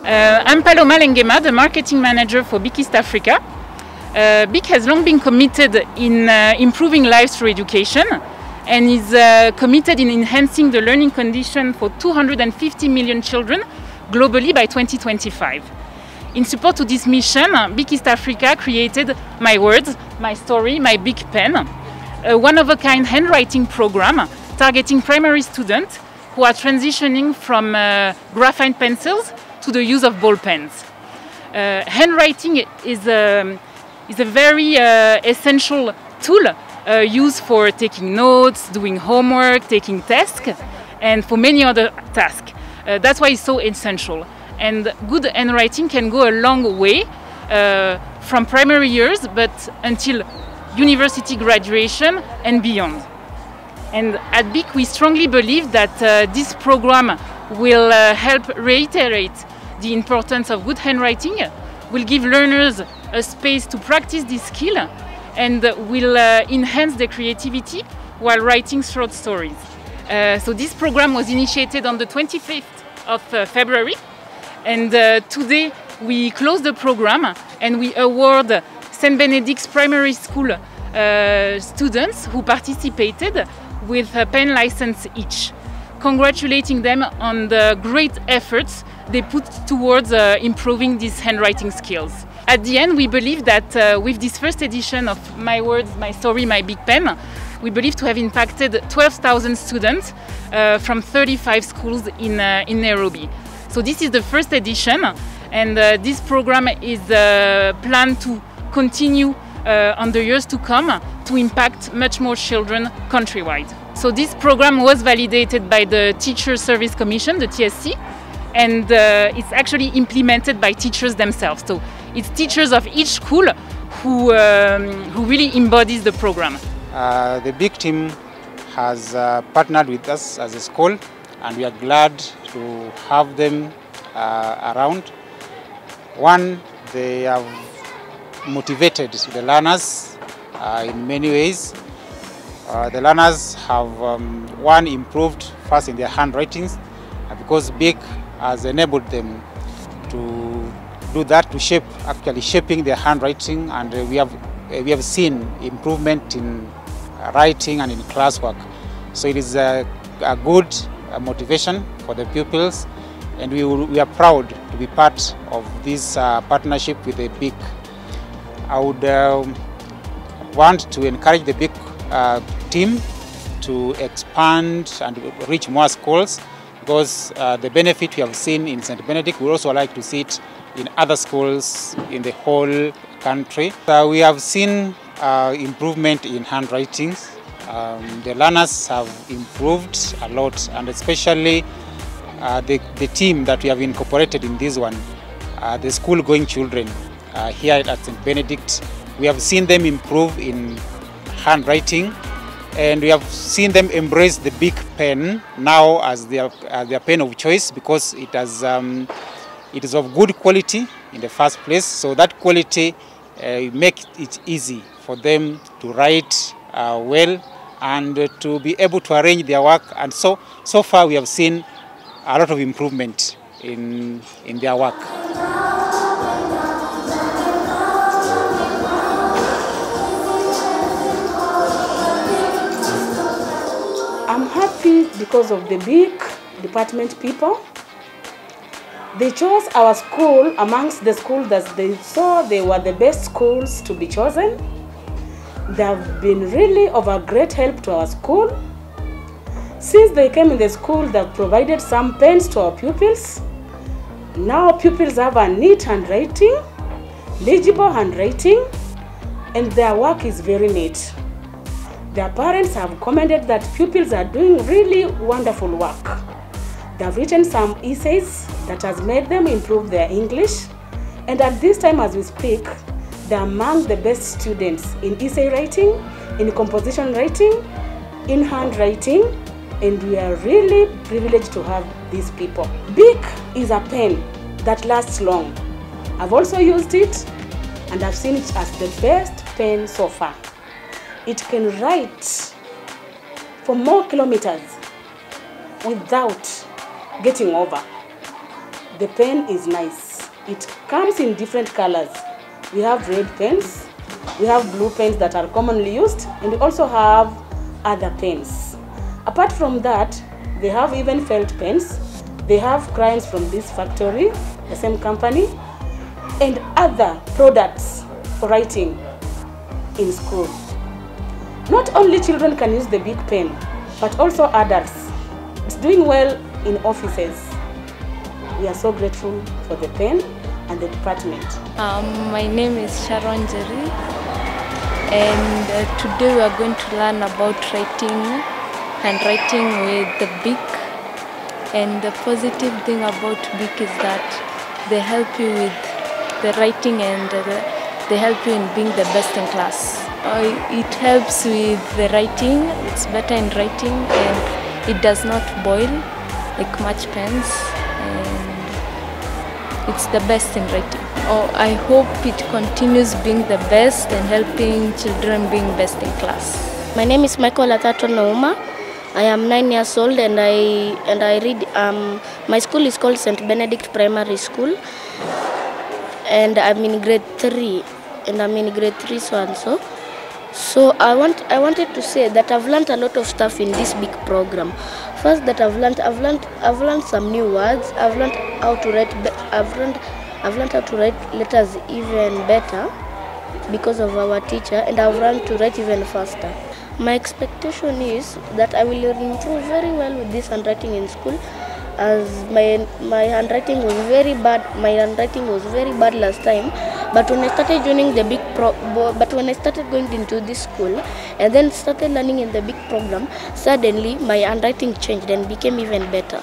I'm Paloma Lengema, the marketing manager for BIC East Africa. BIC has long been committed in improving lives through education and is committed in enhancing the learning condition for 250 million children globally by 2025. In support to this mission, BIC East Africa created My Words, My Story, My Big Pen, a one-of-a-kind handwriting program targeting primary students who are transitioning from graphite pencils to the use of ball pens. Handwriting is a very essential tool used for taking notes, doing homework, taking tests, and for many other tasks. That's why it's so essential. And good handwriting can go a long way from primary years, but until university graduation and beyond. And at BIC, we strongly believe that this program will help reiterate the importance of good handwriting, will give learners a space to practice this skill, and will enhance their creativity while writing short stories. So this program was initiated on the 25th of February, and today we close the program and we award St. Benedict's Primary School students who participated with a pen license each, congratulating them on the great efforts they put towards improving these handwriting skills. At the end, we believe that with this first edition of My Words, My Story, My Big Pen, we believe to have impacted 12,000 students from 35 schools in Nairobi. So this is the first edition, and this program is planned to continue on the years to come to impact much more children countrywide. So this program was validated by the Teacher Service Commission, the TSC, and it's actually implemented by teachers themselves. So it's teachers of each school who really embodies the program. The BIC team has partnered with us as a school, and we are glad to have them around. One, they have motivated the learners in many ways. The learners have one, improved first in their handwritings because BIC has enabled them to do that, to shaping their handwriting, and we have seen improvement in writing and in classwork. So it is a good motivation for the pupils, and we are proud to be part of this partnership with the BIC. I would want to encourage the BIC team to expand and reach more schools, because the benefit we have seen in St. Benedict, we also like to see it in other schools in the whole country. We have seen improvement in handwritings. The learners have improved a lot, and especially the team that we have incorporated in this one, the school-going children here at St. Benedict. We have seen them improve in handwriting, and we have seen them embrace the BIC pen now as their pen of choice, because it is of good quality in the first place. So that quality makes it easy for them to write well and to be able to arrange their work. And so far we have seen a lot of improvement in their work. I'm happy because of the BIC department people. They chose our school amongst the schools that they saw they were the best schools to be chosen. They have been really of a great help to our school. Since they came in the school, they have provided some pens to our pupils. Now pupils have a neat handwriting, legible handwriting, and their work is very neat. Their parents have commented that pupils are doing really wonderful work. They have written some essays that has made them improve their English, and at this time as we speak, they are among the best students in essay writing, in composition writing, in handwriting, and we are really privileged to have these people. BIC is a pen that lasts long. I've also used it, and I've seen it as the best pen so far. It can write for more kilometers without getting over. the pen is nice. It comes in different colors. We have red pens, we have blue pens that are commonly used, and we also have other pens. Apart from that, they have even felt pens. They have crayons from this factory, the same company, and other products for writing in school. Not only children can use the big pen, but also adults. It's doing well in offices. We are so grateful for the pen and the department. My name is Sharon Jerry, and today we are going to learn about handwriting with the BIC. And the positive thing about BIC is that they help you with the writing and they help you in being the best in class. It helps with the writing, it's better in writing, and it does not boil like much pens, and it's the best in writing. I hope it continues being the best and helping children being best in class. My name is Michael Atato Nouma. I am 9 years old and I read, my school is called St. Benedict Primary School, and I'm in grade 3, so and so. So I wanted to say that I've learned a lot of stuff in this big program. First, that I've learned some new words. I've learned how to write. I've learned how to write letters even better because of our teacher, and I've learned to write even faster. My expectation is that I will improve very well with this handwriting in school, as my handwriting was very bad. My handwriting was very bad last time, but when I started joining the when I started going into this school and then started learning in the big program, suddenly my handwriting changed and became even better.